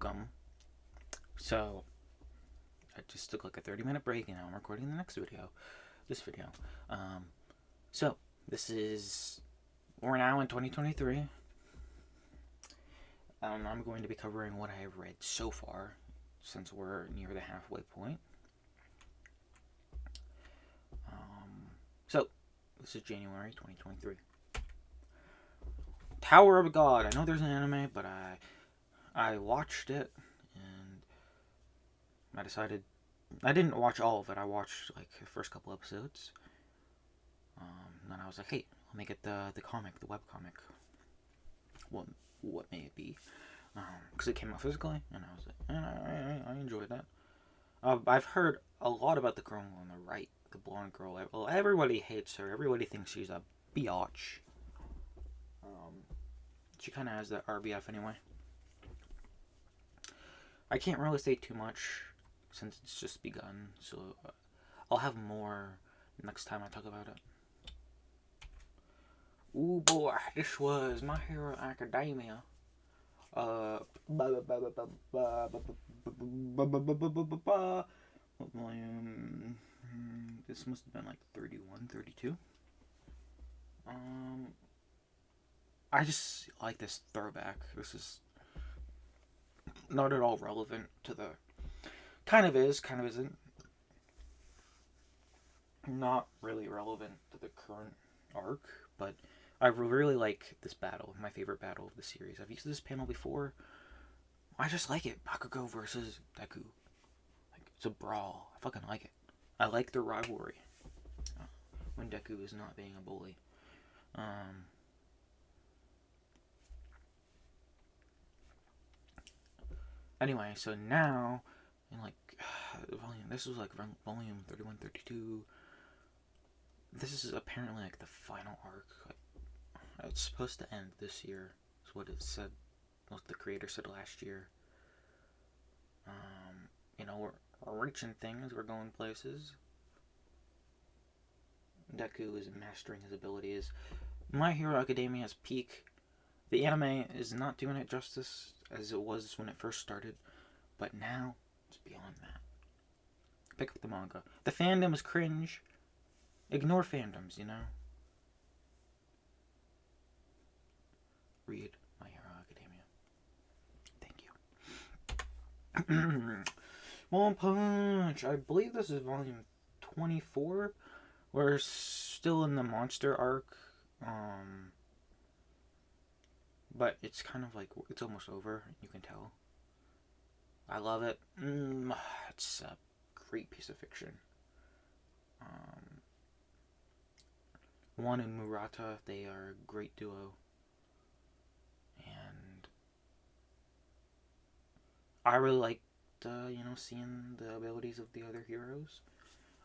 welcome. So, I just took like a 30-minute break and now I'm recording the next video. This video. Um, so, this is. We're now in 2023. I'm going to be covering what I have read so far since we're near the halfway point. So, this is January 2023. Tower of God. I know there's an anime, but I watched it and I decided I didn't watch all of it. I watched like the first couple episodes. Then I was like, hey, let me get the comic, the web comic. What may it be? Because it came out physically, and I was like, I enjoyed that. I've heard a lot about the girl on the right, the blonde girl. Well, everybody hates her. Everybody thinks she's a biatch. She kind of has that RBF anyway. I can't really say too much since it's just begun, so I'll have more next time I talk about it. Ooh boy, this was My Hero Academia. What volume? This must have been like 31, 32. I just like this throwback. This is not at all relevant to the. Kind of is, kind of isn't. Not really relevant to the current arc, but I really like this battle. My favorite battle of the series. I've used this panel before. I just like it. Bakugo versus Deku. Like, it's a brawl. I fucking like it. I like their rivalry. When Deku is not being a bully. Anyway, so now, in like, this was like volume 31, 32. This is apparently like the final arc. It's supposed to end this year, is what it said. What the creator said last year. We're reaching things, we're going places. Deku is mastering his abilities. My Hero Academia's peak. The anime is not doing it justice as it was when it first started, but now it's beyond that. Pick up the manga. The fandom is cringe. Ignore fandoms, Read My Hero Academia. Thank you. One Punch. I believe this is volume 24. We're still in the monster arc. But it's kind of like, it's almost over. You can tell. I love it. It's a great piece of fiction. One and Murata, they are a great duo. And I really liked, seeing the abilities of the other heroes.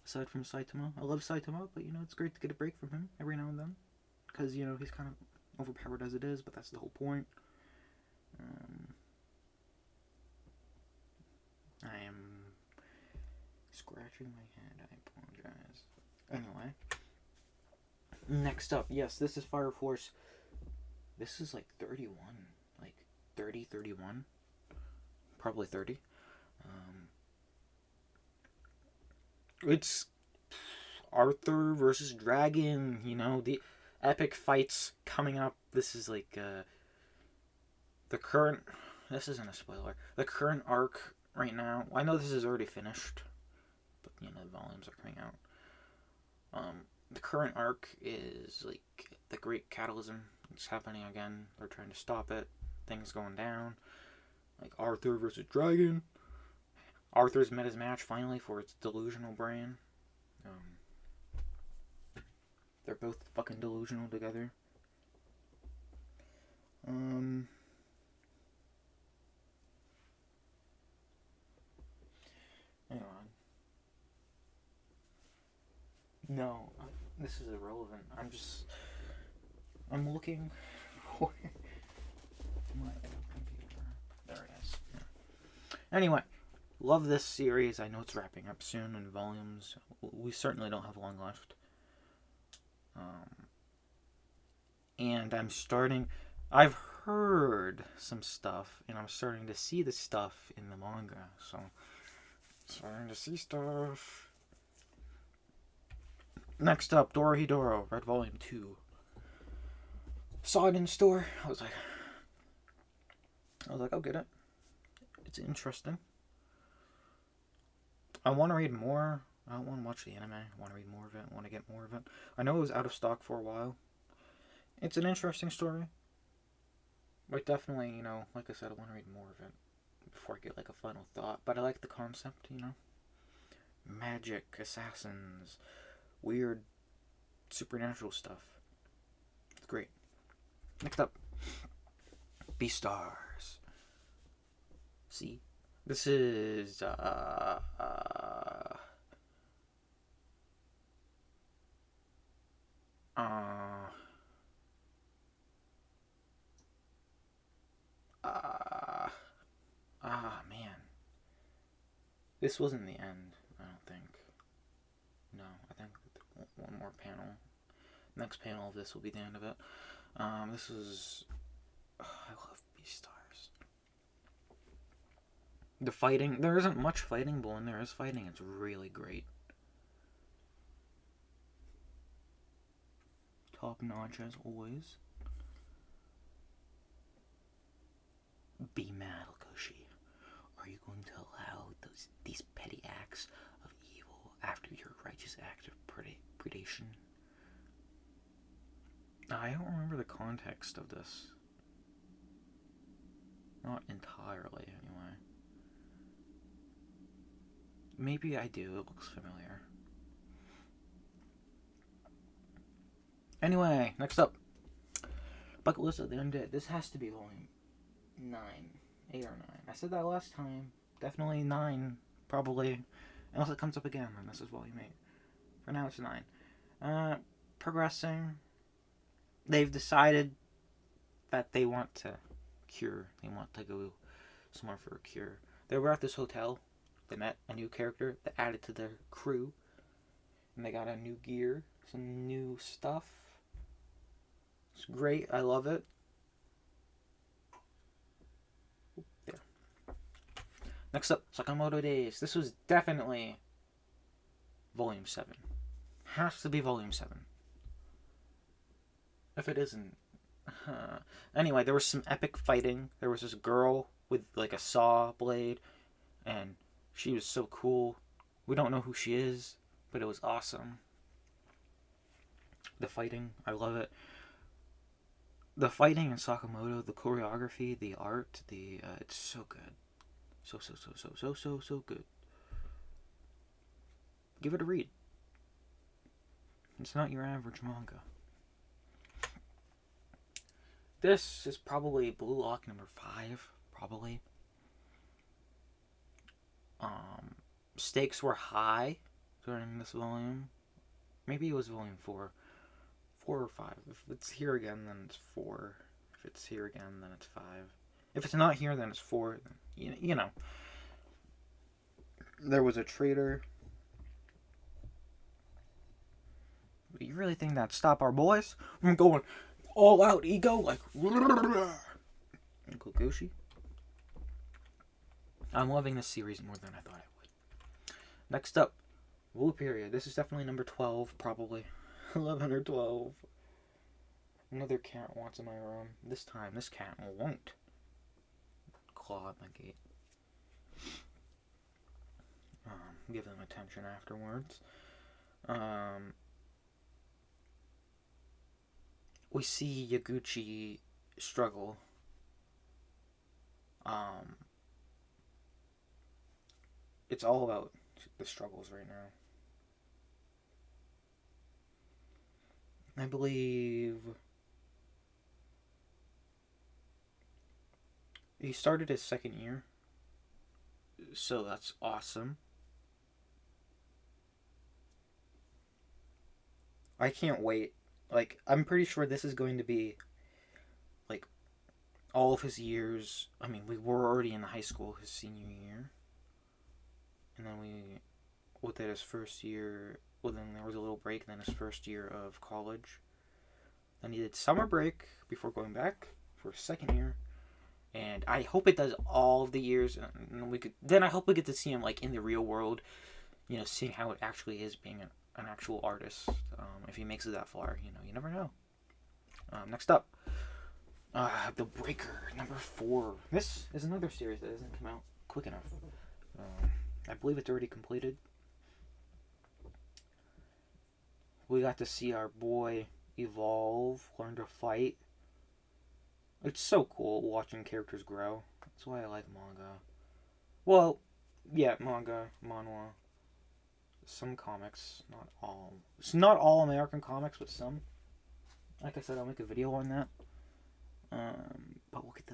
Aside from Saitama. I love Saitama, but, it's great to get a break from him every now and then. Because, he's kind of overpowered as it is, but that's the whole point. I am scratching my head. I apologize. Anyway. Next up, yes, this is Fire Force. This is like 31. Like 30, 31. Probably 30. It's Arthur versus Dragon, the epic fights coming up. This is like the current. This isn't a spoiler. The current arc right now. I know this is already finished, but the volumes are coming out. The current arc is like the Great Catalysm. It's happening again. They're trying to stop it. Things going down. Like Arthur versus Dragon. Arthur's met his match finally for its delusional brain. They're both fucking delusional together. Hang on. No, this is irrelevant. I'm looking for my computer. There it is. Anyway, love this series. I know it's wrapping up soon in volumes. We certainly don't have long left. And I'm starting. I've heard some stuff, and I'm starting to see the stuff in the manga. So, starting to see stuff. Next up, Dorohedoro, Red Volume 2. Saw it in store. I was like, I'll get it. It's interesting. I want to read more. I don't want to watch the anime. I want to read more of it. I want to get more of it. I know it was out of stock for a while. It's an interesting story. But definitely, like I said, I want to read more of it before I get like a final thought. But I like the concept, Magic, assassins, weird supernatural stuff. It's great. Next up, Beastars. See, this is man. This wasn't the end, I don't think. No, I think one more panel. Next panel of this will be the end of it. This is... I love Beastars. The fighting... There isn't much fighting, but when there is fighting, it's really great. Top notch as always. Be mad, Okoshi. Are you going to allow these petty acts of evil after your righteous act of predation? I don't remember the context of this. Not entirely, anyway. Maybe I do. It looks familiar. Anyway, next up. Bucket List of the Undead. This has to be volume 9. 8 or 9. I said that last time. Definitely 9. Probably. Unless it comes up again, and this is volume 8. For now, it's 9. Progressing. They've decided that they want to cure. They want to go somewhere for a cure. They were at this hotel. They met a new character that added to their crew. And they got a new gear. Some new stuff. It's great. I love it. There. Next up, Sakamoto Days. This was definitely volume 7. Has to be volume 7. If it isn't... Anyway, there was some epic fighting. There was this girl with like a saw blade. And she was so cool. We don't know who she is, but it was awesome. The fighting, I love it. The fighting in Sakamoto, the choreography, the art, it's so good. So good. Give it a read. It's not your average manga. This is probably Blue Lock number 5, probably. Stakes were high during this volume. Maybe it was volume 4. 4 or 5. If it's here again, then it's 4. If it's here again, then it's 5. If it's not here, then it's 4. Then, you know. There was a traitor. You really think that'd stop our boys from going all out ego like Kokoshi? I'm loving this series more than I thought I would. Next up, Wool Period. This is definitely number 12, probably. 11 or 12. Another cat wants in my room. This time, this cat won't claw at my gate. Give them attention afterwards. We see Yaguchi struggle. It's all about the struggles right now. I believe he started his second year, so that's awesome. I can't wait. Like, I'm pretty sure this is going to be, like, all of his years. I mean, we were already in high school his senior year. And then we looked at his first year. Well, then there was a little break, and then his first year of college. Then he did summer break before going back for a second year, and I hope it does all of the years. And I hope we get to see him like in the real world, seeing how it actually is being an actual artist. If he makes it that far, you never know. Next up, The Breaker, number 4. This is another series that hasn't come out quick enough. I believe it's already completed. We got to see our boy evolve, learn to fight. It's so cool watching characters grow. That's why I like manga. Well, yeah, manga, manhwa, some comics, not all. It's not all American comics, but some. Like I said, I'll make a video on that. But look at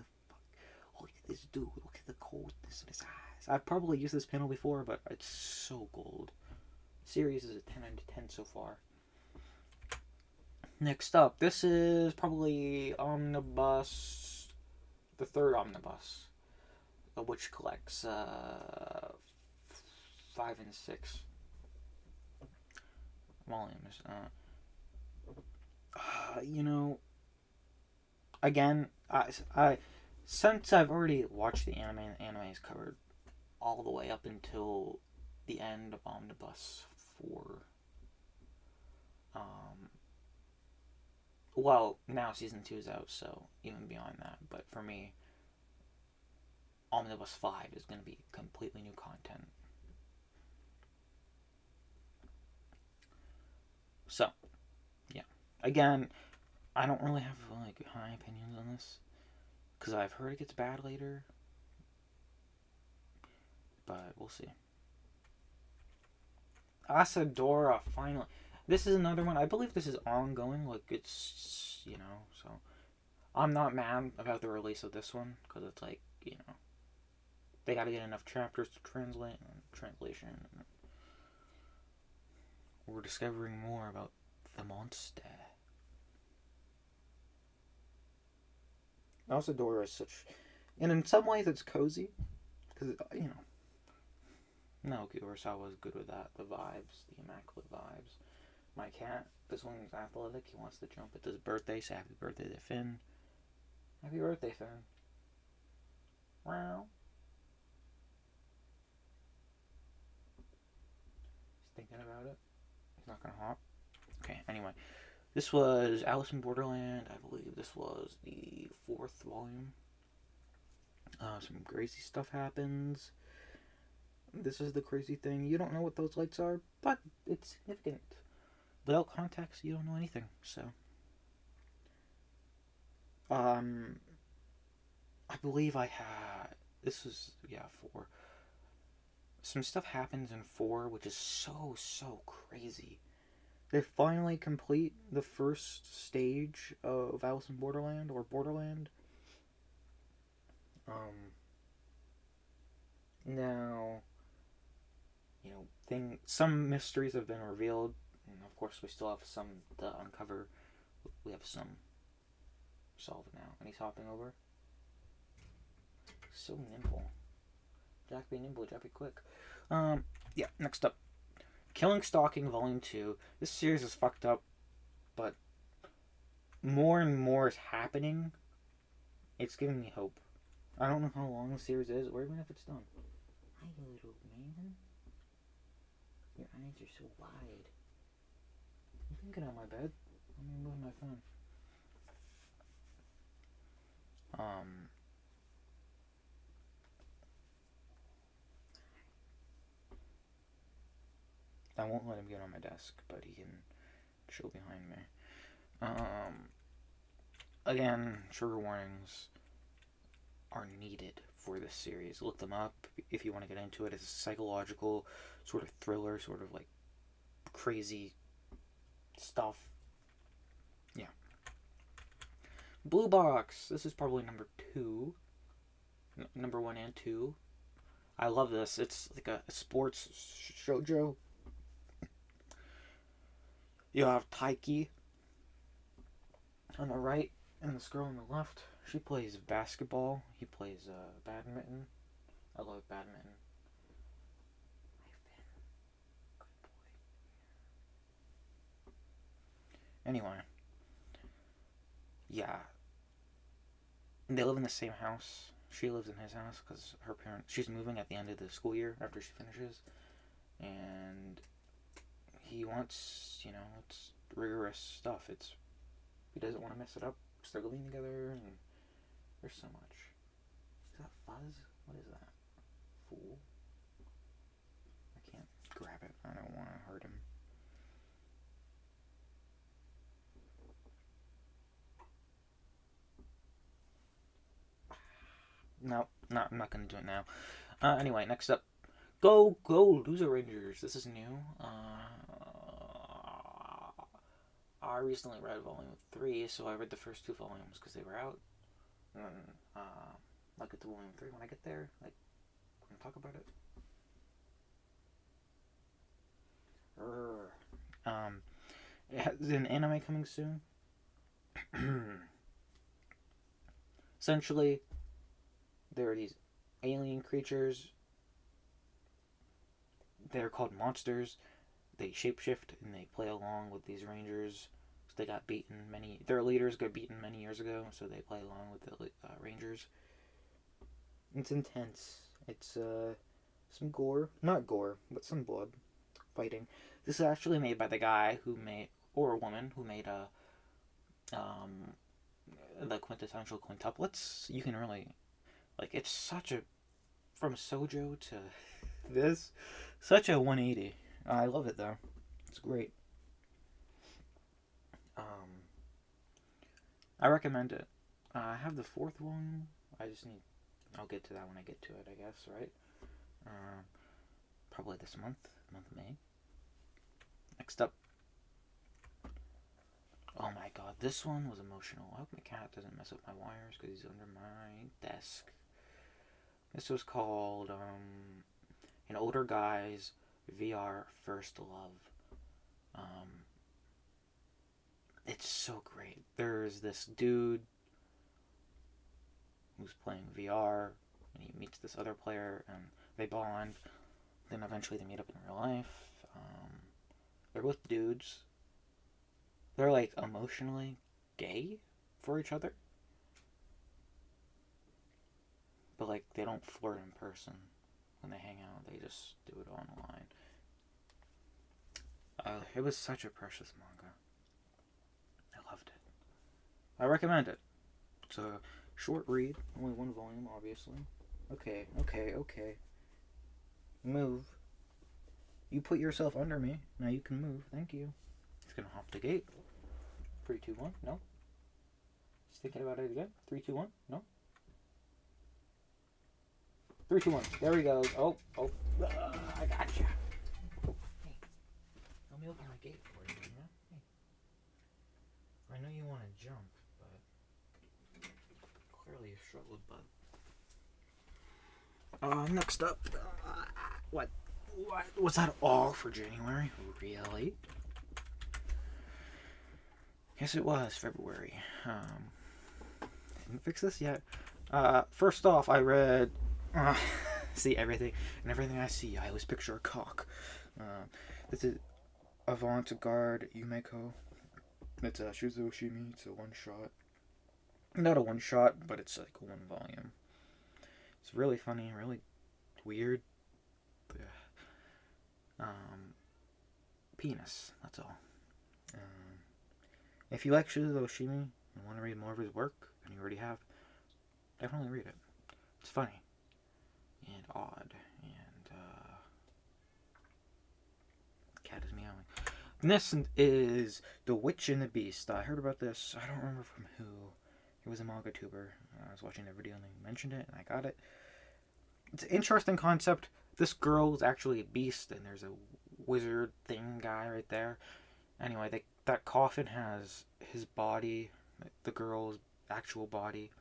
this dude. Look at the coldness in his eyes. I've probably used this panel before, but it's so gold. Series is a 10 out of 10 so far. Next up, this is probably Omnibus, the third Omnibus, which collects 5 and 6 volumes. Again, I since I've already watched the anime, and the anime is covered all the way up until the end of Omnibus 4. Well, now season 2 is out, so even beyond that. But for me, Omnibus 5 is going to be completely new content. So, yeah. Again, I don't really have like high opinions on this, because I've heard it gets bad later. But we'll see. Asadora finally. This is another one. I believe this is ongoing. Like, it's, so. I'm not mad about the release of this one, because it's like, they gotta get enough chapters to translate, and translation. We're discovering more about the monster. Asadora is such. And in some ways it's cozy, because, Naoki Urasawa is good with that. The vibes, the immaculate vibes. My cat, this one is athletic. He wants to jump at his birthday, so happy birthday to Finn. Happy birthday, Finn. Wow. He's thinking about it. He's not gonna hop. Okay, anyway. This was Alice in Borderland. I believe this was the 4th volume. Some crazy stuff happens. This is the crazy thing. You don't know what those lights are, but it's significant. Without context, you don't know anything. So, I believe I had. This was 4. Some stuff happens in 4, which is so crazy. They finally complete the first stage of Alice in Borderland, or Borderland. Now, some mysteries have been revealed, and of course we still have some to uncover. We have some solved now, and he's hopping over. So nimble. Jack be nimble, Jack be quick. Next up. Killing Stalking Volume 2. This series is fucked up, but more and more is happening. It's giving me hope. I don't know how long the series is, or even if it's done. Hi, little man. Your eyes are so wide. You can get out of my bed. Let me move my phone. I won't let him get on my desk, but he can chill behind me. Again, trigger warnings are needed for this series. Look them up if you want to get into it. It's a psychological sort of thriller, sort of like crazy stuff. Yeah. Blue Box. This is probably number 2. Number 1 and 2. I love this. It's like a sports shoujo. You have Taiki on the right, and this girl on the left. She plays basketball. He plays badminton. I love badminton. Good boy. Anyway. Yeah. They live in the same house. She lives in his house because her parents. She's moving at the end of the school year after she finishes, and he wants, it's rigorous stuff. He doesn't want to mess it up. They're living together, and there's so much. Is that Fuzz? What is that? Fool. I can't grab it. I don't want to hurt him. No, I'm not gonna do it now. Anyway, next up, go Loser Rangers. This is new. I recently read volume 3, so I read the first 2 volumes because they were out. And then I'll get to volume 3 when I get there. Like, we're gonna talk about it. It has an anime coming soon. Essentially, there are these alien creatures. They're called monsters. They shapeshift and they play along with these rangers. So they got beaten their leaders got beaten many years ago, so they play along with the rangers. It's intense. It's some gore, not gore, but some blood, fighting. This is actually made by the guy who made, or a woman who made the quintessential quintuplets. You can really, like, it's such a, from Sojo to this, such a 180. I love it though. It's great. I recommend it. I have the 4th one. I'll get to that when I get to it, I guess, right? Probably this month of May. Next up. Oh my god, this one was emotional. I hope my cat doesn't mess up my wires because he's under my desk. This was called An Older Guy's VR First Love. It's so great. There's this dude who's playing VR, and he meets this other player, and they bond. Then eventually they meet up in real life. They're both dudes. They're like emotionally gay for each other, but like they don't flirt in person when they hang out. They just do it online. It was such a precious manga. I loved it. I recommend it. It's a short read, only 1 volume, obviously. Okay. Move. You put yourself under me. Now you can move. Thank you. He's gonna hop the gate. 3, 2, 1. No. He's thinking about it again. 3, 2, 1. No. 3, 2, 1. There we go. Oh. I gotcha. Hey. Let me open the gate for you, Hey. I know you want to jump, but clearly you struggled, bud. Next up. What? Was that all for January? Really? Yes, it was February. Didn't fix this yet. First off, I read. See everything, and everything I see, I always picture a cock. This is Avant-Garde Yumeko. It's a Shuzo Oshimi. It's a 1-shot. Not a 1-shot, but it's like 1 volume. It's really funny, really weird. Penis. That's all. If you like Shuzo Oshimi and want to read more of his work, and you already have, definitely read it. It's funny and odd, and cat is meowing. This is The Witch and the Beast. I heard about this. I don't remember from who. It was a manga tuber. I was watching their video and they mentioned it, and I got it. It's an interesting concept. This girl is actually a beast, and there's a wizard thing guy right there. Anyway, that coffin has his body, the girl's actual body.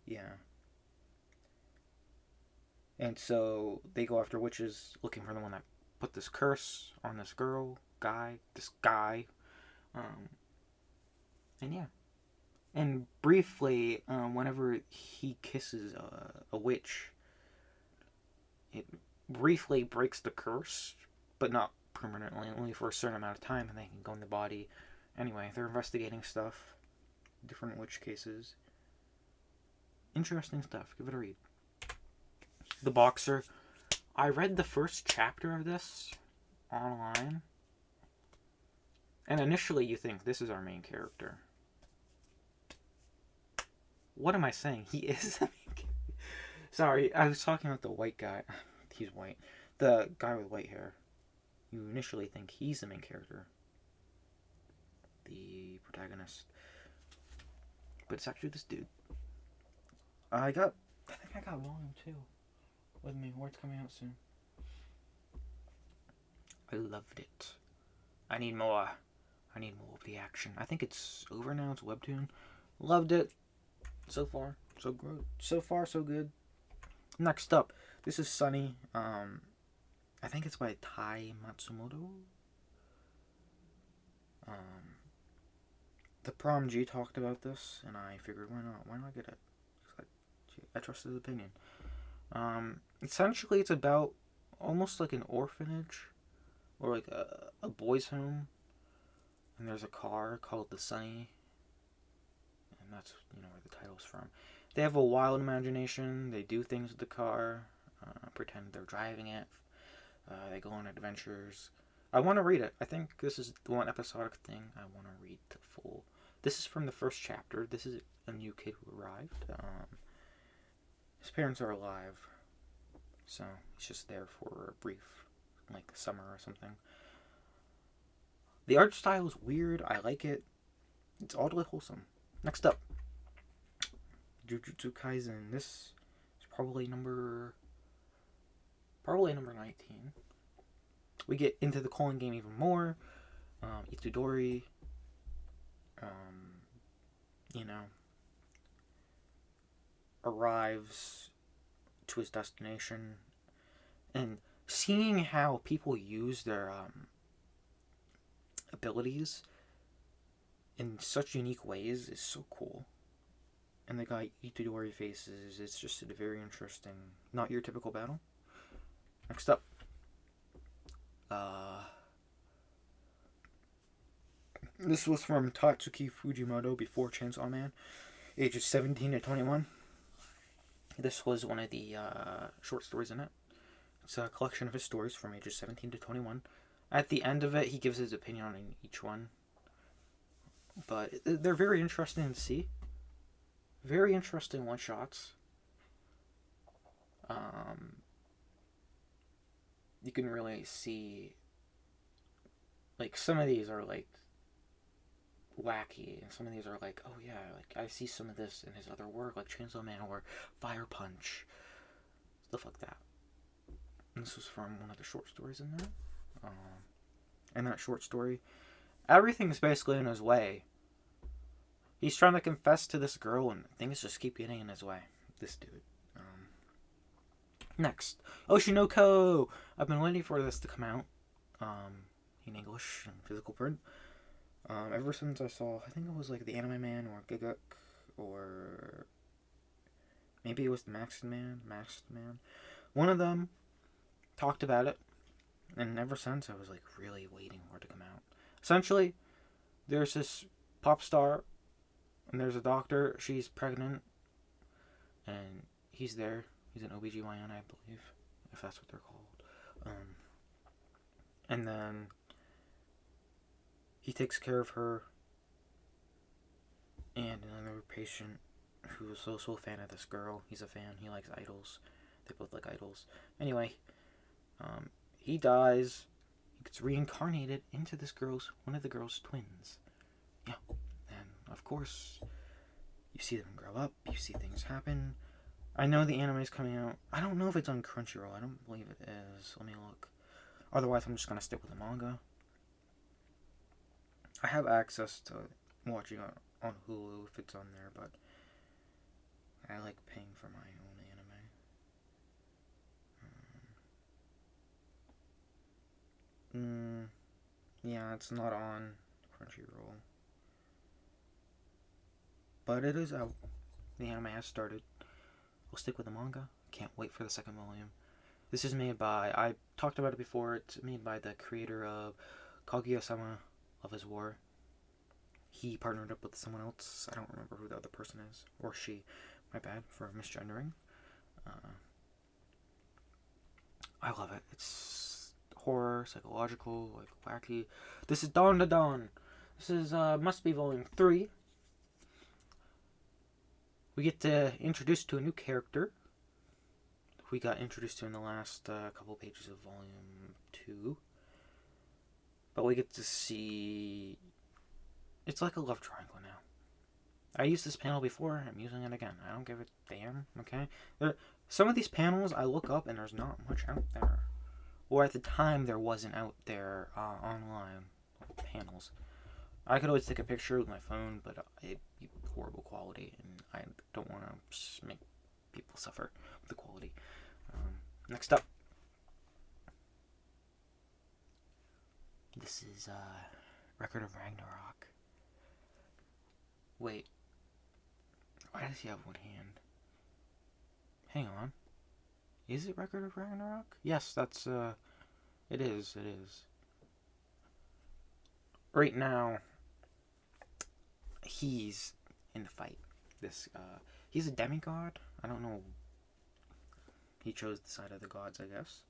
Yeah. And so they go after witches, looking for the one that put this curse on this guy. And yeah. And briefly, whenever he kisses a witch, it briefly breaks the curse, but not permanently, only for a certain amount of time, and they can go in the body. Anyway, they're investigating stuff. different witch cases. Interesting stuff. Give it a read. The Boxer. I read the first chapter of this online. And initially you think this is our main character. What am I saying? He is the main character. Sorry, I was talking about the white guy. He's white. The guy with white hair. You initially think he's the main character. The protagonist. But it's actually this dude. I think I got Volume 2 with me, or it's coming out soon. I loved it. I need more. I need more of the action. I think it's over now. It's a webtoon. Loved it. So far, so good. So far, so good. Next up, this is Sunny. I think it's by Tai Matsumoto. The Prom G talked about this, and I figured, why not? Why not get it? I trust his opinion. Essentially, it's about almost like an orphanage, or like a boys' home, and there's a car called the Sunny, and that's where the title's from. They have a wild imagination. They do things with the car, pretend they're driving it. They go on adventures. I want to read it. I think this is the one episodic thing I want to read to full. This is from the first chapter. This is a new kid who arrived. His parents are alive, so he's just there for a brief, like summer or something. The art style is weird. I like it. It's oddly wholesome. Next up, Jujutsu Kaisen. This is probably number 19. We get into the calling game even more. Itadori, arrives to his destination, and seeing how people use their abilities in such unique ways is so cool. And the guy Itadori faces, it's just a very interesting, not your typical battle. Next up, this was from Tatsuki Fujimoto before Chainsaw Man, ages 17 to 21. This was one of the short stories in it. It's a collection of his stories from ages 17 to 21. At the end of it, he gives his opinion on each one. But they're very interesting to see. Very interesting one-shots. You can really see, like, some of these are, like, wacky, and some of these are like, oh yeah, like, I see some of this in his other work, like Chainsaw Man or Fire Punch. Stuff like that. And this was from one of the short stories in there. In that short story, everything's basically in his way. He's trying to confess to this girl, and things just keep getting in his way. This dude. Next, Oshinoko. I've been waiting for this to come out. In English and physical print. Ever since I saw, I think it was like the Anime Man or Giguk, or maybe it was the Masked Man. One of them talked about it, and ever since I was like really waiting for it to come out. Essentially, there's this pop star, and there's a doctor. She's pregnant, and he's there. He's an OBGYN, I believe, if that's what they're called. And then he takes care of her and another patient who is also a fan of this girl. He's a fan. He likes idols. They both like idols. Anyway, he dies. He gets reincarnated into one of the girl's twins. Yeah. And, of course, you see them grow up. You see things happen. I know the anime is coming out. I don't know if it's on Crunchyroll. I don't believe it is. Let me look. Otherwise, I'm just going to stick with the manga. I have access to watching on Hulu if it's on there, but I like paying for my own anime. Yeah, it's not on Crunchyroll. But it is out. The anime has started. We'll stick with the manga. Can't wait for the second volume. This is made by, I talked about it before, it's made by the creator of Kaguya-sama, Love is War. he partnered up with someone else. I don't remember who the other person is, or she. My bad for misgendering. I love it. It's horror, psychological, like wacky. This is Dawn to Dawn. This is must be volume 3. We get introduced to a new character. We got introduced to in the last couple pages of volume 2. But we get to see... It's like a love triangle now. I used this panel before. I'm using it again. I don't give a damn, okay? Some of these panels I look up and there's not much out there. Or at the time there wasn't out there online panels. I could always take a picture with my phone, but it'd be horrible quality, and I don't want to make people suffer with the quality. Next up. This is Record of Ragnarok. Wait. Why does he have one hand? Hang on. Is it Record of Ragnarok? Yes, that's it is. Right now he's in the fight. He's a demigod. I don't know. He chose the side of the gods, I guess.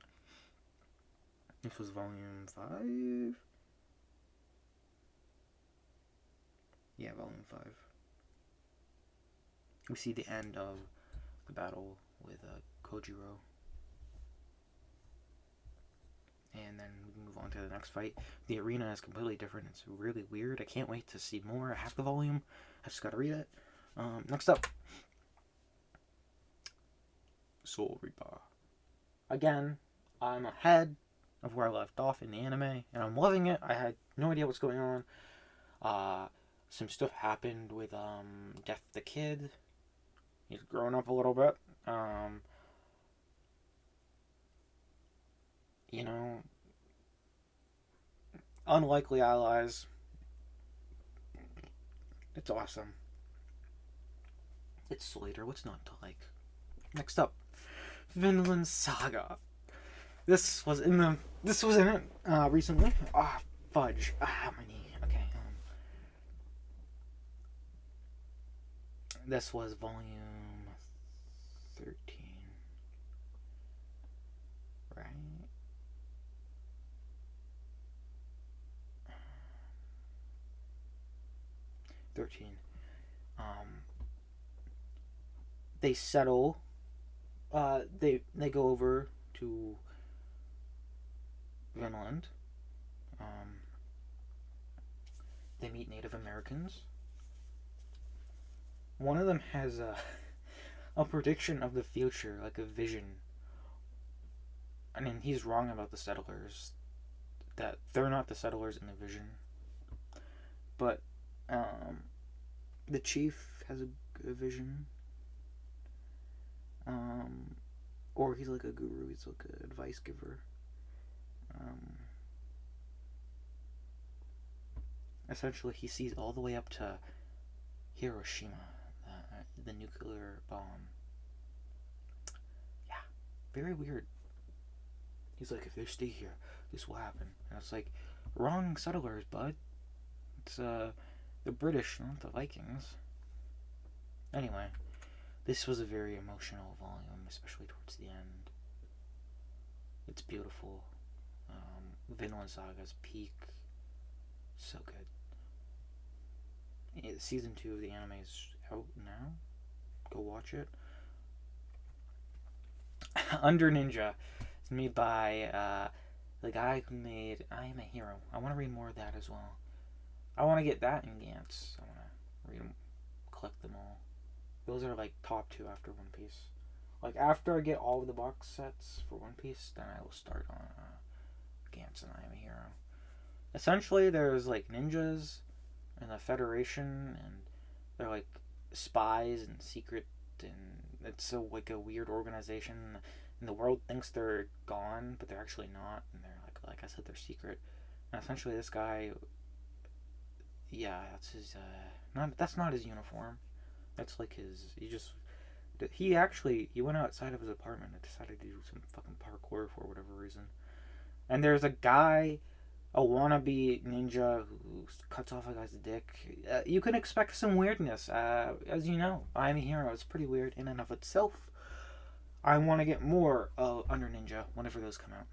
This was volume 5. Yeah, volume 5. We see the end of the battle with Kojiro. And then we move on to the next fight. The arena is completely different. It's really weird. I can't wait to see more. I have the volume. I just gotta read it. Next up. Soul Reaper. Again, I'm ahead of where I left off in the anime, and I'm loving it. I had no idea what's going on. Some stuff happened with Death the Kid. He's grown up a little bit. You know, unlikely allies. It's awesome. It's Slater. What's not to like? Next up, Vinland Saga. This was in it recently. Fudge. My knee. Okay. This was volume 13. Right? 13. They settle. They go over to Vinland. They meet Native Americans. One of them has a prediction of the future, like a vision. I mean, he's wrong about the settlers. That they're not the settlers in the vision. But the chief has a vision. Or he's like a guru. He's like an advice giver. Essentially, he sees all the way up to Hiroshima, the nuclear bomb. Yeah, very weird. He's like, if they stay here, this will happen. And it's like, wrong settlers, bud. It's the British, not the Vikings. Anyway, this was a very emotional volume, especially towards the end. It's beautiful. Vinland Saga's peak. So good. Season 2 of the anime is out now. Go watch it. Under Ninja. It's made by the guy who made I Am a Hero. I want to read more of that as well. I want to get that in Gantz. I want to read them, collect them all. Those are like top 2 after One Piece. Like after I get all of the box sets for One Piece, then I will start on Gantz and I Am a Hero. Essentially, there's like ninjas and the Federation, and they're like spies and secret, and it's like a weird organization. And the world thinks they're gone, but they're actually not, and they're like I said, they're secret. And essentially, this guy, yeah, that's his. That's not his uniform. That's like his. He went outside of his apartment and decided to do some fucking parkour for whatever reason. And there's a guy a wannabe ninja who cuts off a guy's dick. You can expect some weirdness. As you know, I'm a Hero. It's pretty weird in and of itself. I want to get more Under Ninja whenever those come out.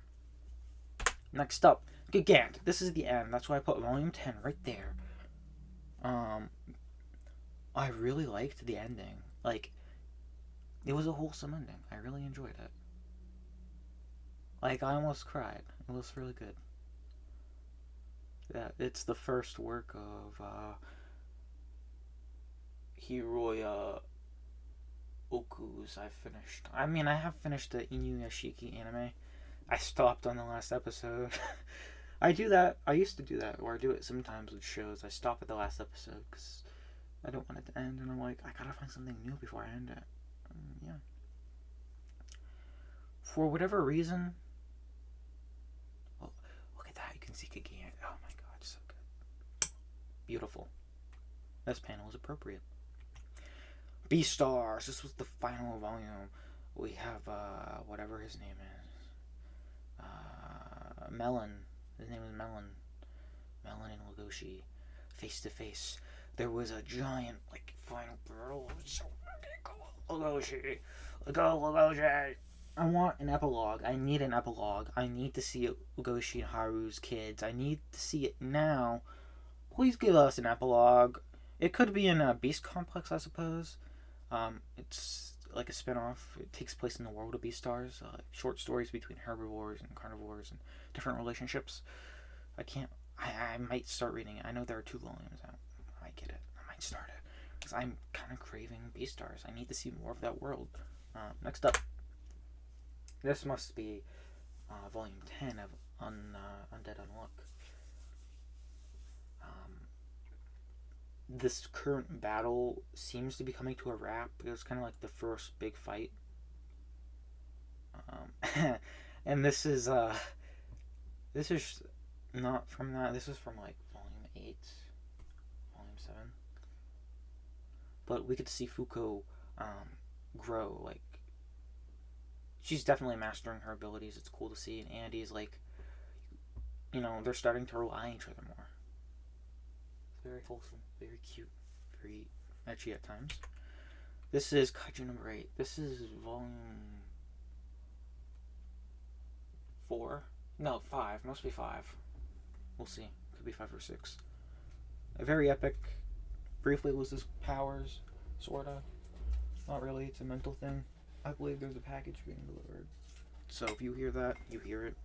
Next up, Gigant. This is the end. That's why I put Volume 10 right there. I really liked the ending. Like, it was a wholesome ending. I really enjoyed it. Like, I almost cried. It was really good. Yeah, it's the first work of Hiroya Oku's I've finished. I mean, I have finished the Inuyashiki anime. I stopped on the last episode. I do that. I used to do that, or I do it sometimes with shows. I stop at the last episode because I don't want it to end, and I'm like, I gotta find something new before I end it. Yeah. For whatever reason, oh, look at that! You can see Gigant. Oh my god, so good, beautiful. This panel is appropriate. Beastars. This was the final volume. We have whatever his name is. Melon. His name is Melon. Melon and Legoshi, face to face. There was a giant final battle. It was so fucking cool. Legoshi, go Legoshi. I want an epilogue. I need an epilogue. I need to see Legoshi and Haru's kids. I need to see it now. Please give us an epilogue. It could be in a Beast Complex, I suppose. It's like a spin-off. It takes place in the world of Beastars. Short stories between herbivores and carnivores and different relationships. I might start reading it. I know there are 2 volumes out. I get it. I might start it. Because I'm kind of craving Beastars. I need to see more of that world. Next up. This must be volume 10 of Undead Unluck. This current battle seems to be coming to a wrap. It was kind of like the first big fight. And this is not from that. This is from like volume 8, volume 7. But we could see Fuko grow. Like, she's definitely mastering her abilities. It's cool to see. And Andy's like, they're starting to rely on each other more. It's very wholesome, very cute, very edgy at times. This is Kaiju number 8. This is volume 4. No, 5. Must be 5. We'll see. Could be 5 or 6. A very epic. Briefly loses powers, sorta. Not really. It's a mental thing. I believe there's a package being delivered. So if you hear that, you hear it.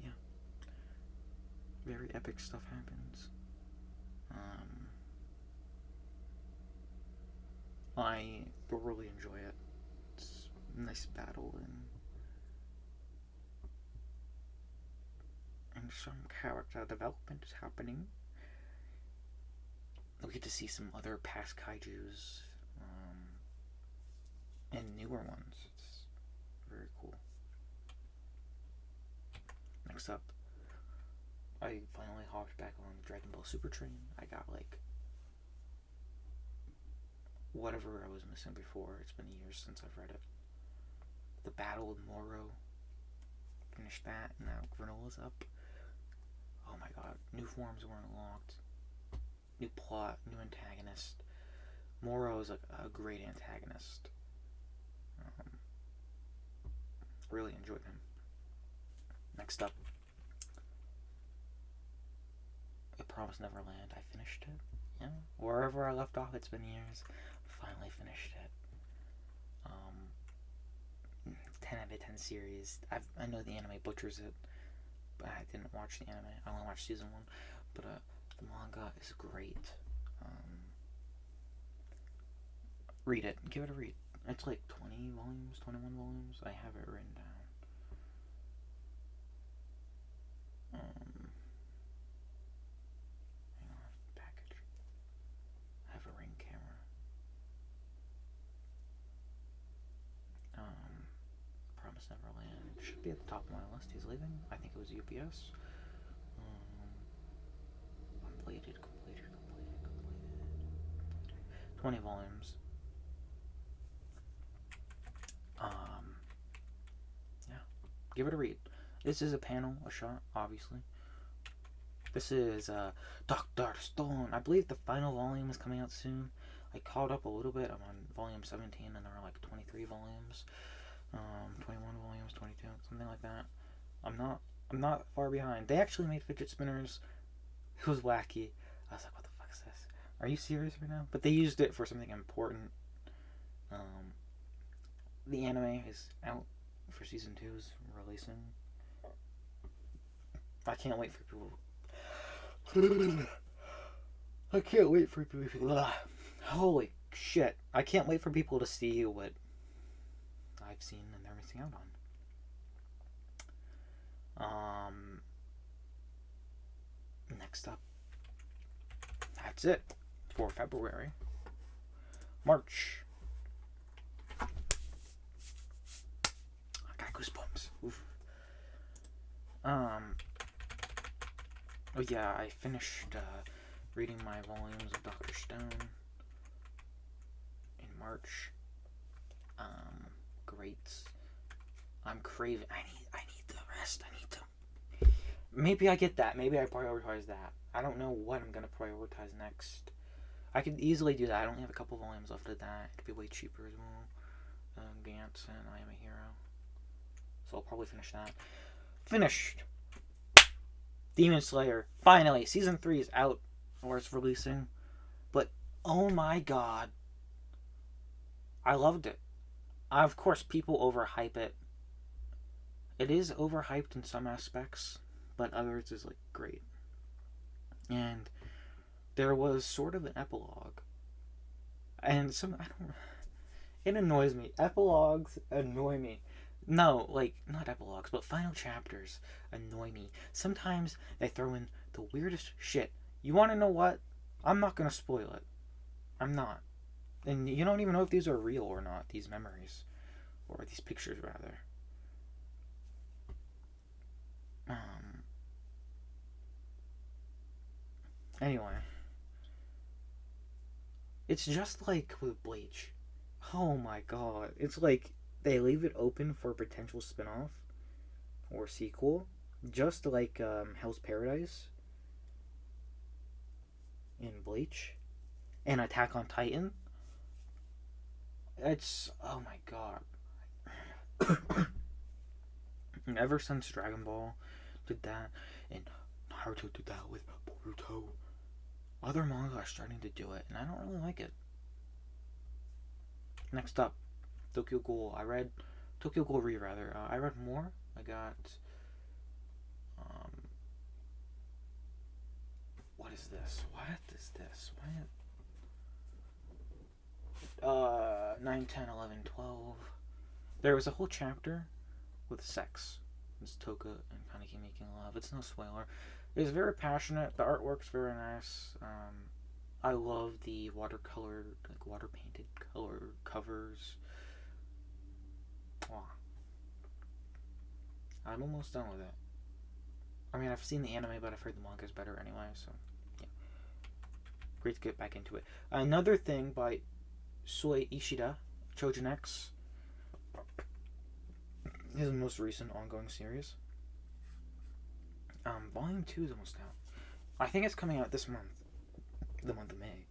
Yeah. Very epic stuff happens. I thoroughly enjoy it. It's a nice battle and some character development is happening. We get to see some other past kaijus and newer ones. It's very cool. Next up, I finally hopped back on Dragon Ball Super Train. I got whatever I was missing before. It's been years since I've read it. The Battle with Moro. Finished that, and now Granola's up. Oh my god. New forms were unlocked. New plot, new antagonist. Moro is a great antagonist. Really enjoyed him. Next up, A Promised Neverland. I finished it. Yeah, wherever I left off, it's been years. Finally finished it. 10 out of 10 series. I know the anime butchers it, but I didn't watch the anime. I only watched season 1. But the manga is great. Read it. Give it a read. It's like 20 volumes, 21 volumes. I have it written down. Hang on. Package. I have a Ring camera. Promised Neverland. It should be at the top of my list. He's leaving. I think it was UPS. Completed. 20 volumes. Yeah. Give it a read. This is a panel, a shot, obviously. This is Dr. Stone. I believe the final volume is coming out soon. I caught up a little bit. I'm on volume 17, and there are like 23 volumes, 21 volumes, 22, something like that. I'm not far behind. They actually made fidget spinners. It was wacky. I was like, what the fuck is this? Are you serious right now? But they used it for something important. The anime is out for season 2 is releasing. I can't wait for people. I can't wait for people. Holy shit! I can't wait for people to see what I've seen and they're missing out on. Next up, that's it for February. March. I got goosebumps. Oof. Oh yeah, I finished reading my volumes of Dr. Stone in March. Great. I'm craving. I need the rest. I need to. Maybe I get that. Maybe I prioritize that. I don't know what I'm gonna prioritize next. I could easily do that. I only have a couple volumes left of that. It'd be way cheaper as well. Gantz and I Am a Hero. So I'll probably finish that. Finished. Demon Slayer. Finally, season 3 is out, or it's releasing. But oh my god, I loved it. Of course, people overhype it. It is overhyped in some aspects, but others is like great. And there was sort of an epilogue, and it annoys me. Epilogues annoy me. No, like, not epilogues, but final chapters annoy me. Sometimes they throw in the weirdest shit. You want to know what? I'm not going to spoil it. I'm not. And you don't even know if these are real or not, these memories. Or these pictures, rather. Anyway. It's just like with Bleach. Oh my god. It's like they leave it open for a potential spin-off or sequel, just like Hell's Paradise in Bleach and Attack on Titan. It's, oh my god. And ever since Dragon Ball did that, and Naruto did that with Boruto, other manga are starting to do it, and I don't really like it. Next up, Tokyo Ghoul. I read Tokyo Ghoul Re, rather. I read more. I got what is this? What is this? What? 9, 10, 11, 12. There was a whole chapter with sex. It's Toka and Kaneki making love. It's no spoiler. It's very passionate. The artwork's very nice. I love the watercolor, like water painted color covers. Wow. I'm almost done with it. I mean, I've seen the anime, but I've heard the manga's better anyway, so yeah. Great to get back into it. Another thing by Soi Ishida, Chojin X. His most recent ongoing series. Volume 2 is almost out. I think it's coming out this month. The month of May.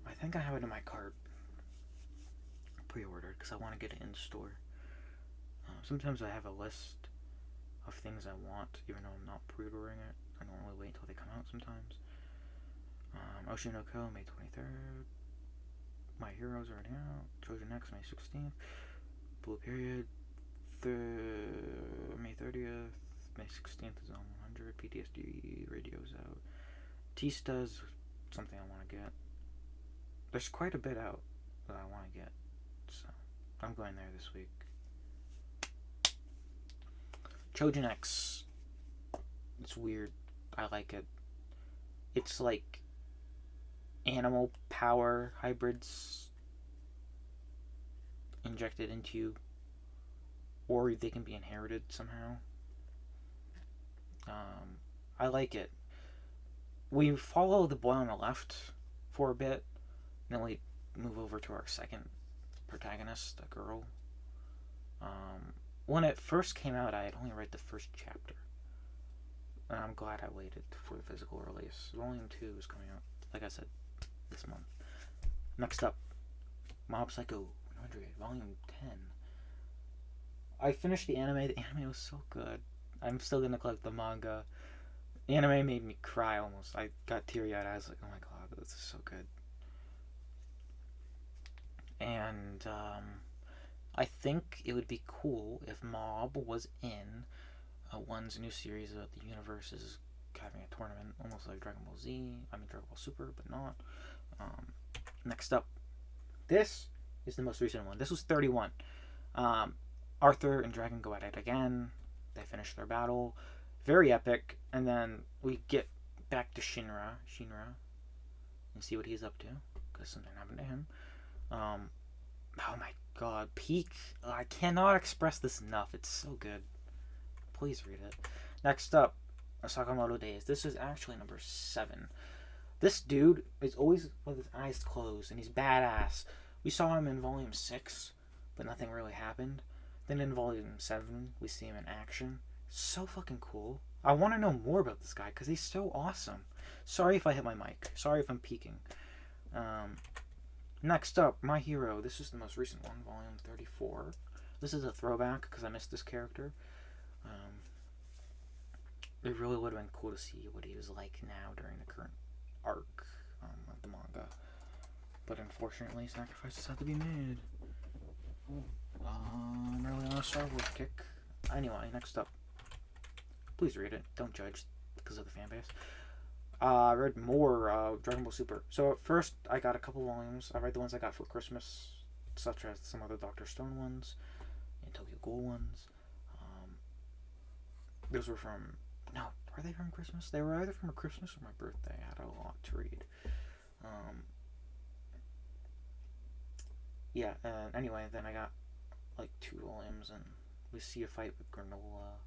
I think I have it in my cart. Pre-ordered, because I want to get it in store. Sometimes I have a list of things I want, even though I'm not pre-ordering it. I normally wait until they come out sometimes. Oshinoko, May 23rd. My Heroes already out. Chojin X, May 16th. Blue Period, May 30th. May 16th is on 100. PTSD Radio's out. Tista's something I want to get. There's quite a bit out that I want to get. So, I'm going there this week. Chojin X. It's weird. I like it. It's like animal power hybrids injected into you, or they can be inherited somehow. I like it. We follow the boy on the left for a bit, and then we move over to our second protagonist, a girl. when it first came out, I had only read the first chapter. And I'm glad I waited for the physical release. Volume 2 is coming out, like I said, this month. Next up, Mob Psycho 100, Volume 10. I finished the anime. The anime was so good. I'm still gonna collect the manga. The anime made me cry almost. I got teary-eyed. I was like, oh my god, this is so good. And I think it would be cool if Mob was in one's new series about the universe is having a tournament, almost like Dragon Ball Z. I mean Dragon Ball Super, but not. Next up, this is the most recent one. This was 31. Arthur and Dragon go at it again. They finish their battle. Very epic. And then we get back to Shinra, and see what he's up to, because something happened to him. Oh my god, peak. I cannot express this enough. It's so good. Please read it. Next up, Sakamoto Days. This is actually number 7. This dude is always with his eyes closed, and he's badass. We saw him in Volume 6, but nothing really happened. Then in Volume 7, we see him in action. So fucking cool. I want to know more about this guy, because he's so awesome. Sorry if I hit my mic. Sorry if I'm peeking. Next up, My Hero. This is the most recent one, Volume 34. This is a throwback, because I missed this character. It really would have been cool to see what he was like now during the current arc of the manga. But unfortunately, sacrifices had to be made. I'm really on a Star Wars kick. Anyway, next up. Please read it. Don't judge because of the fan base. I read more Dragon Ball Super. So at first, I got a couple volumes. I read the ones I got for Christmas, such as some other Dr. Stone ones and Tokyo Ghoul ones. Those were from... No, were they from Christmas? They were either from a Christmas or my birthday. I had a lot to read. Yeah, anyway, then I got like 2 volumes, and we see a fight with Granola.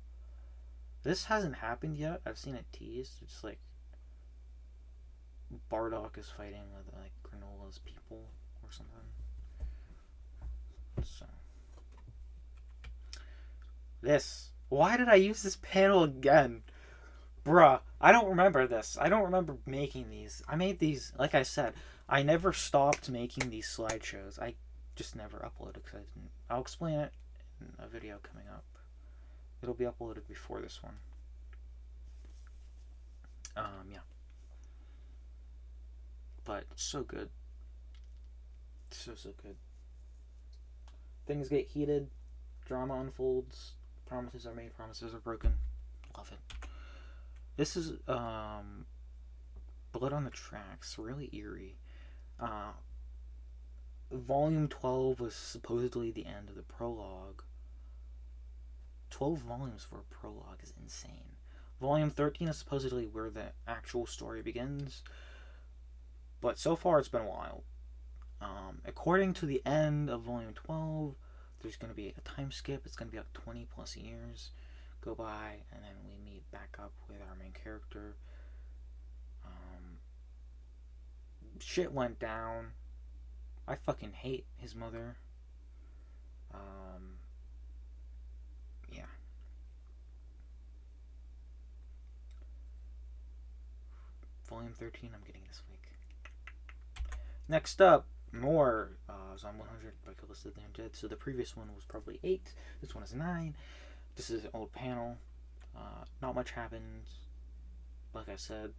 This hasn't happened yet. I've seen it teased. It's like Bardock is fighting with like Granola's people or something. So this. Why did I use this panel again? Bruh, I don't remember this. I don't remember making these. I made these, like I said, I never stopped making these slideshows. I just never uploaded because I didn't. I'll explain it in a video coming up. It'll be uploaded before this one. Yeah. But so good. So good. Things get heated. Drama unfolds. Promises are made. Promises are broken. Love it. This is Blood on the Tracks. Really eerie. Volume 12 was supposedly the end of the prologue. 12 volumes for a prologue is insane. Volume 13 is supposedly where the actual story begins. But so far it's been a while. According to the end of Volume 12, there's going to be a time skip. It's going to be up 20 plus years go by, and then we meet back up with our main character. Shit went down. I fucking hate his mother. Yeah. Volume 13 I'm getting this week. Next up, more Zom 100 by Callista the Undead. So the previous one was probably 8. This one is 9. This is an old panel. Not much happened. Like I said.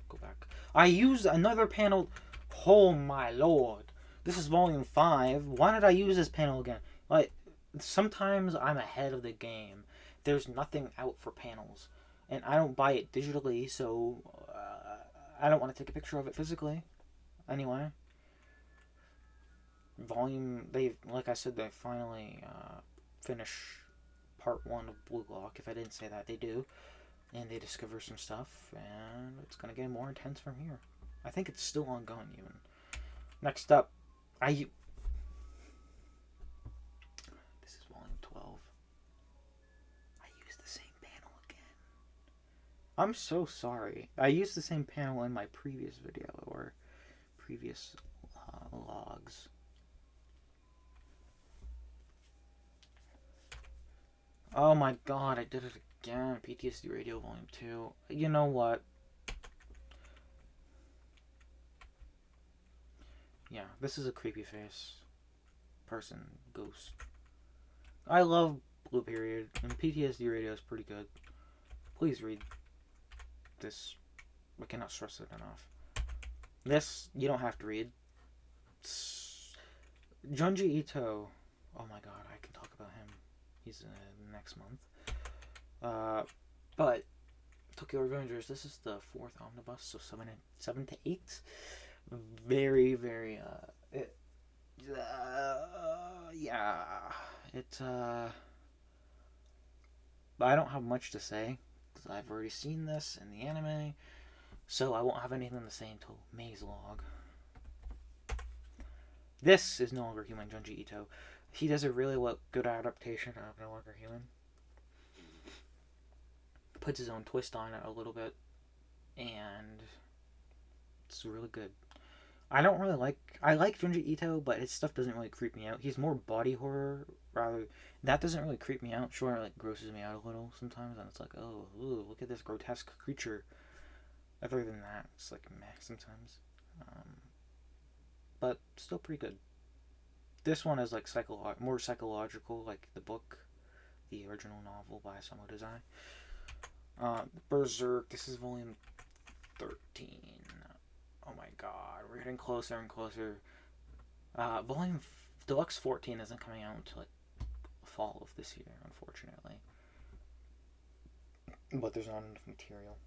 Go back. I used another panel. Oh my lord. This is volume 5. Why did I use this panel again? Like, sometimes I'm ahead of the game. There's nothing out for panels. And I don't buy it digitally, so I don't want to take a picture of it physically. Anyway. Like I said, they finally finish part 1 of Blue Lock. If I didn't say that, they do. And they discover some stuff, and it's going to get more intense from here. I think it's still ongoing, even. Next up, this is volume 12. I used the same panel again. I'm so sorry. I used the same panel in my previous video, or previous logs. Oh my god, I did it again. PTSD Radio Volume 2. You know what? Yeah, this is a creepy face. Person. Ghost. I love Blue Period, and PTSD Radio is pretty good. Please read this. I cannot stress it enough. This, you don't have to read. Junji Ito. Oh my god, I can talk about him. He's next month. But Tokyo Revengers, this is the 4th omnibus, so 7 to 8. Very, very, yeah. I don't have much to say, because I've already seen this in the anime, so I won't have anything to say until Maze Log. This is No Longer Human, Junji Ito. He does a really good adaptation of No Longer Human. Puts his own twist on it a little bit, and it's really good. I like Junji Ito, but his stuff doesn't really creep me out. He's more body horror, rather. That doesn't really creep me out. Sure, it like grosses me out a little sometimes, and it's like, oh, ooh, look at this grotesque creature. Other than that, it's like meh sometimes. But still pretty good. This one is like more psychological, like the book, the original novel by Osamu Dazai. Berserk. This is volume 13. Oh my god, we're getting closer and closer. Volume Deluxe 14 isn't coming out until like fall of this year, unfortunately. But there's not enough material.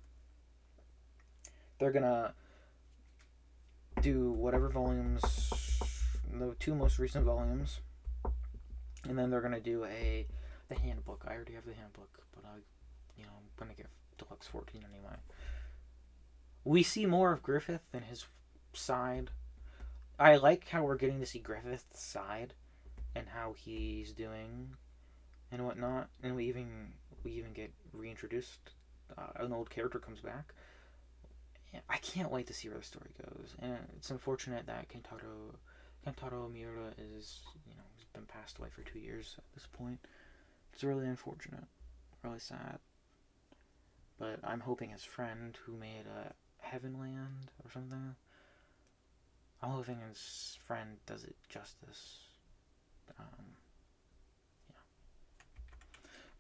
They're gonna do whatever volumes, the 2 most recent volumes, and then they're gonna do the handbook. I already have the handbook, but I'm gonna get Deluxe 14 anyway. We see more of Griffith than his side. I like how we're getting to see Griffith's side and how he's doing and whatnot, and we even get reintroduced. An old character comes back. I can't wait to see where the story goes, and it's unfortunate that Kentaro Miura is he's been passed away for 2 years at this point. It's really unfortunate, really sad. But I'm hoping his friend who made Heavenland or something, I'm hoping his friend does it justice. Yeah.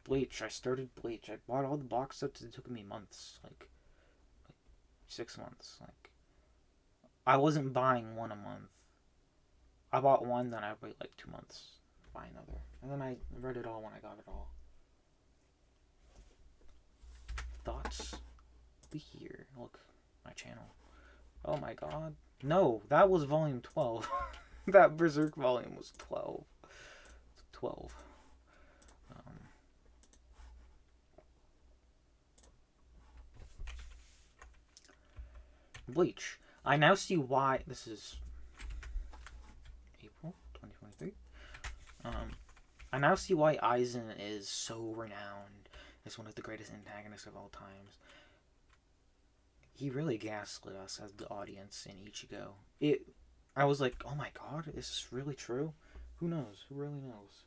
Bleach. I started Bleach. I bought all the box sets. It took me months, like 6 months. Like I wasn't buying one a month. I bought one, then I'd wait like 2 months to buy another, and then I read it all when I got it all. Thoughts? Be here. Look, my channel. Oh my god. No, that was volume 12. That Berserk volume was 12. 12. Bleach. I now see why. This is April 2023. I now see why Aizen is so renowned as one of the greatest antagonists of all times. He really gaslit us as the audience in Ichigo. I was like, oh my god, is this really true? Who knows? Who really knows?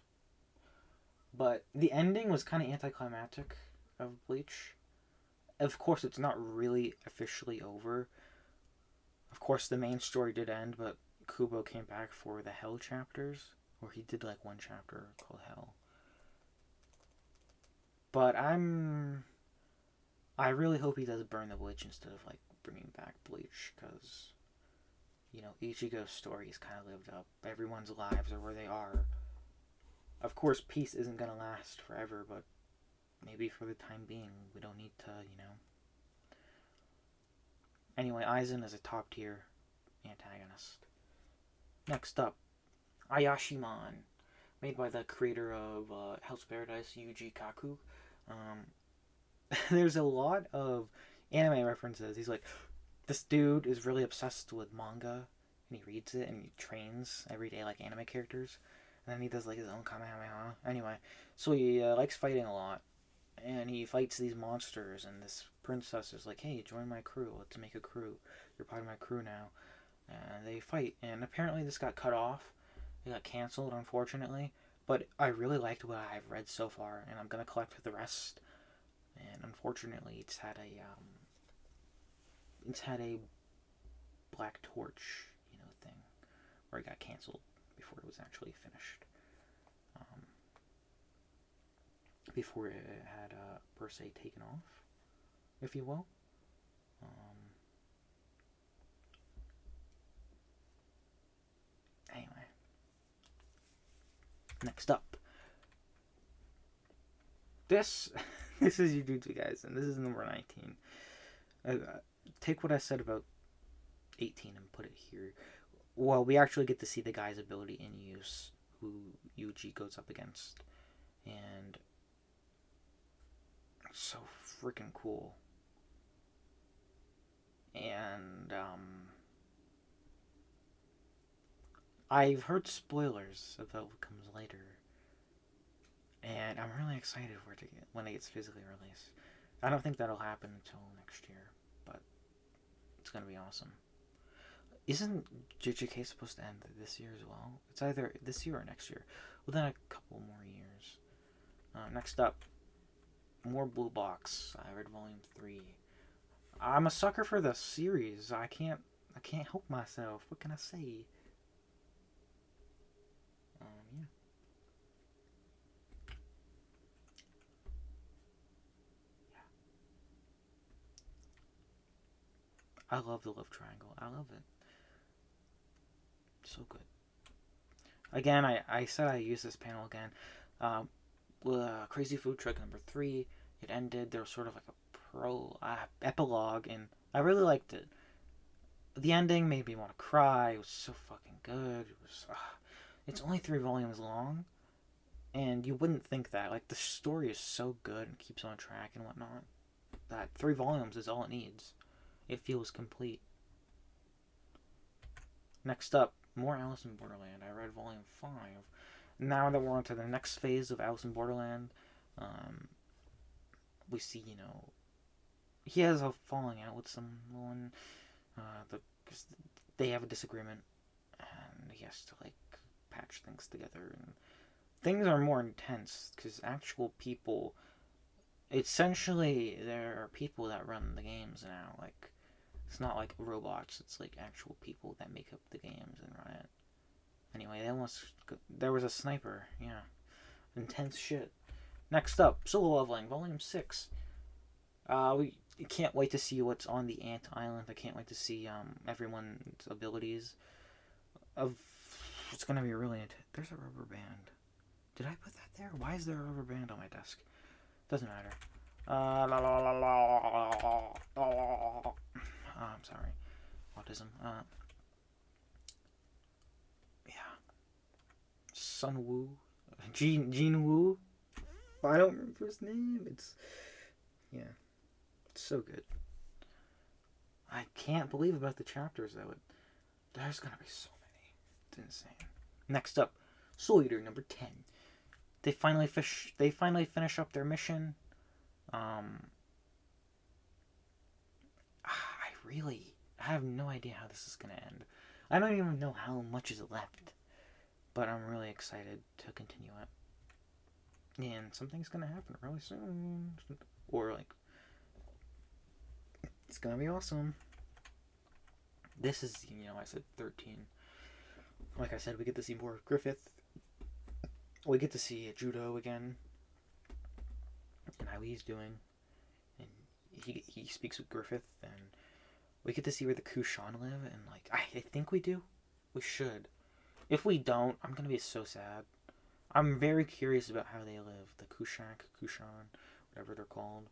But the ending was kind of anticlimactic of Bleach. Of course, it's not really officially over. Of course, the main story did end, but Kubo came back for the Hell chapters, where he did like one chapter called Hell. But I really hope he does burn the witch instead of like bringing back Bleach, because Ichigo's story is kind of lived up. Everyone's lives are where they are. Of course, peace isn't gonna last forever, but maybe for the time being, we don't need to, Anyway, Aizen is a top tier antagonist. Next up, Ayashimon, made by the creator of Hell's Paradise, Yuji Kaku. There's a lot of anime references. He's like, this dude is really obsessed with manga, and he reads it and he trains every day like anime characters, and then he does like his own Kamehameha. Anyway, so he likes fighting a lot, and he fights these monsters, and this princess is like, hey, join my crew, let's make a crew, you're part of my crew now. And they fight, and apparently this got cut off, it got cancelled, unfortunately, But I really liked what I've read so far, and I'm gonna collect the rest. And unfortunately, it's had a Black Torch, thing where it got canceled before it was actually finished. Um, Before it had per se taken off, if you will. Anyway, next up, this this is Jujutsu Kaisen. This is number 19. Take what I said about 18 and put it here. Well, we actually get to see the guy's ability in use, who Yuji goes up against, and it's so freaking cool. And I've heard spoilers about what comes later, and I'm really excited for it to get when it gets physically released. I don't think that'll happen until next year, but it's gonna be awesome. Isn't JJK supposed to end this year as well? It's either this year or next year, within a couple more years. Next up, more Blue Box. I read Volume 3. I'm a sucker for the series. I can't help myself. What can I say? Yeah. I love the love triangle. I love it. So good. Again, I said I use this panel again. Crazy Food Truck number 3. It ended. There was sort of like a epilogue, and I really liked it. The ending made me want to cry. It was so fucking good. It's only 3 volumes long, and you wouldn't think that. Like, the story is so good and keeps on track and whatnot, that 3 volumes is all it needs. It feels complete. Next up, more Alice in Borderland. I read Volume 5. Now that we're on to the next phase of Alice in Borderland, we see, he has a falling out with someone. They have a disagreement, and he has to, patch things together. And things are more intense, because actual people... Essentially, there are people that run the games now. It's not like robots. It's actual people that make up the games and run it. Anyway, there was a sniper. Yeah, intense shit. Next up, Solo Leveling, Volume 6. We can't wait to see what's on the Ant Island. I can't wait to see everyone's abilities. It's gonna be really intense. There's a rubber band. Did I put that there? Why is there a rubber band on my desk? Doesn't matter. I'm sorry. Autism. Yeah. Sun Woo. Jin Woo. I don't remember his name. Yeah. It's so good. I can't believe about the chapters, though. There's gonna be so many. It's insane. Next up, Soul Eater number 10. They finally finish up their mission. I have no idea how this is gonna end. I don't even know how much is left, but I'm really excited to continue it. And something's gonna happen really soon, or it's gonna be awesome. This is, I said 13. Like I said, we get to see more of Griffith. We get to see Judo again, and how he's doing, and he speaks with Griffith, and we get to see where the Kushan live, and I think we do. We should. If we don't, I'm gonna be so sad. I'm very curious about how they live. The Kushan, whatever they're called.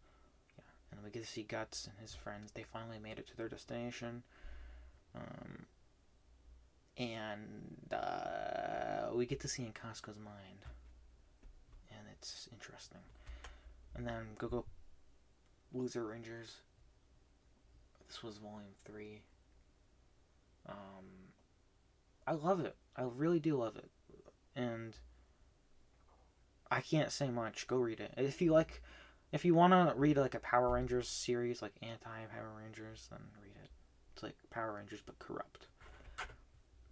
Yeah, and we get to see Guts and his friends. They finally made it to their destination. And we get to see in Casca's mind, and it's interesting. And then Go Loser Rangers. This was Volume 3. I love it. I really do love it, and I can't say much. Go read it if you like. If you want to read a Power Rangers series, anti-Power Rangers, then read it. It's like Power Rangers but corrupt.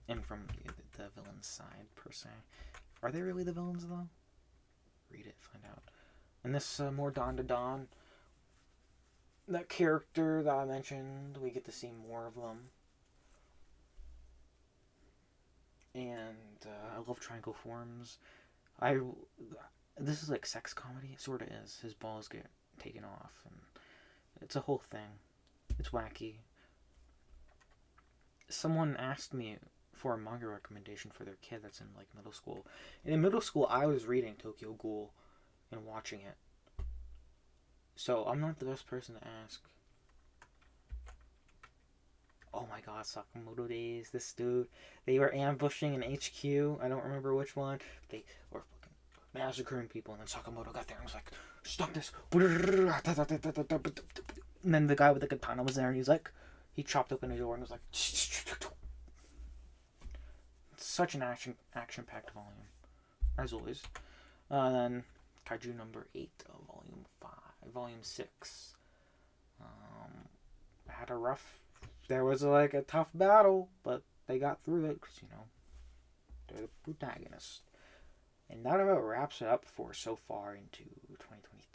And from the villain's side, per se. Are they really the villains, though? Read it, find out. And this more Dawn to Dawn, that character that I mentioned, we get to see more of them. And I love Triangle Forms. This is like sex comedy. It sort of is. His balls get taken off, and it's a whole thing. It's wacky. Someone asked me for a manga recommendation for their kid that's in like middle school. And in middle school, I was reading Tokyo Ghoul and watching it. So I'm not the best person to ask. Oh my god, Sakamoto days. This dude, they were ambushing an HQ. I don't remember which one. They were fucking massacring people, and then Sakamoto got there and was like, "Stop this!" And then the guy with the katana was there, and he's like, he chopped open the door and was like, such an action-packed volume, as always. Then Kaiju number 8 of volume 6. Had a rough. There was like a tough battle, but they got through it because they're the protagonist. And that about wraps it up for so far into 2023.